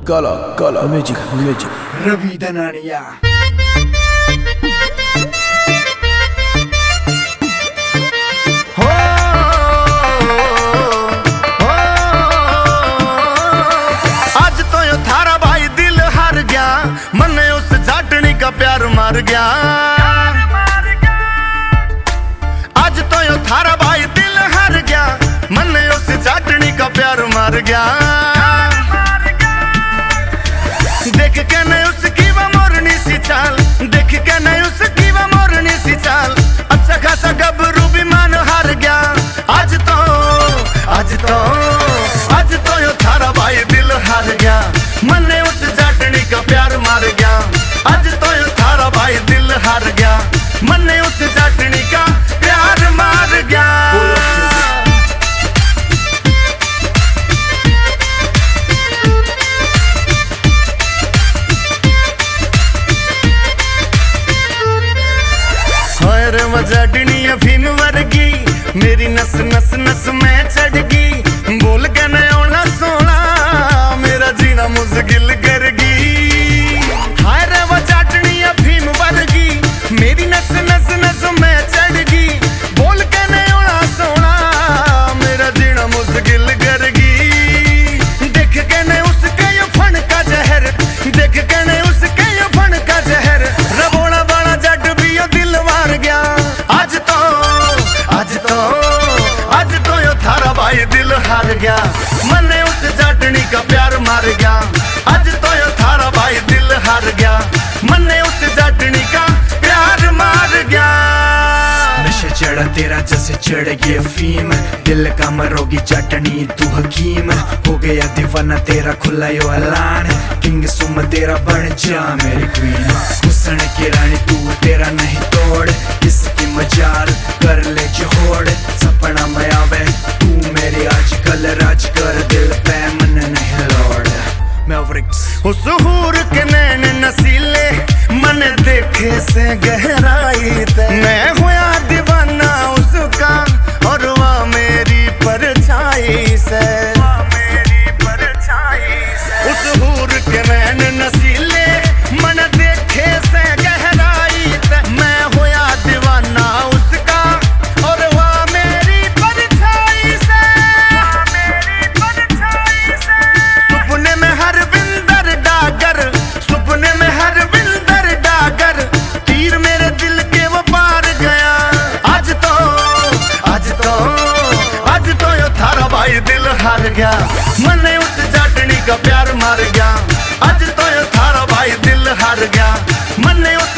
काला काला magic magic Ravi दनानिया। आज तो यो थारा भाई दिल हार गया, मने उस जाटनी का प्यार मार गया। आज तो यो थारा भाई दिल हार गया, मने उस जाटनी का प्यार मार गया। देख के नहीं उसकी वो मोरनी सी चाल, देख के नहीं उसकी वो मोरनी सी चाल, अच्छा खासा गबरू भी मान हार गया। आज तो यो थारा भाई दिल हार गया, मने उस जाटनी का प्यार मार गया। आज तो यो थारा भाई दिल हार गया, मने उस जाटनी का प्यार मार गया। जाटनी अफीम वर्गी मेरी नस नस नस में चढ़गी, बोल के न होना सोना मेरा जीना मुश्किल करगी। हाय रे वो जाटनी अफीम वर्गी मेरी नस नस नस में चढ़गी, बोल के न होना सोना मेरा जीना मुश्किल करगी। देख के न उसके यो फन का जहर, देख के न उसके यो फन का जहर, रबोड़ा बड़ा जट भी यो दिल मार गया। आज तो यो थारा भाई दिल हार गया, मने उस जाटनी का प्यार मार गया। आज तो यो थारा भाई दिल हार गया, मने उस जाटनी का प्यार मार गया। नशा चढ़ा तेरा जैसे चढ़ गया फीम, दिल का मरोगी जाटनी तू हकीम। हो गया दीवाना तेरा खुला यो ऐलान, किंग सुम तेरा बन जा मेरी क्वीन। हुस्न की रानी तू तेरा नहीं तोड़, किसकी मजाल कर ले जोड़। सपना में आवे तू मेरी आजकल, राज कर दिल पे मन नहीं लौड़। उस हूर के नैन नसीले मन देखे से गहराई ते, मैं हुआ दीवाना उसका और वह मेरी परछाई से। उस हूर के नैन नसीले मन देखे से गहराई ते, मैं हुआ दीवाना उसका और वह मेरी परछाई से। सपने में हर बिंदर डागर, सपने में हर बिंदर डागर, तीर मेरे दिल के वो पार गया। आज तो यो थारा भाई दिल हार गया, मने उस जाटनी का प्यार मार गया। आज तो यो थारा भाई दिल हार गया, मने उस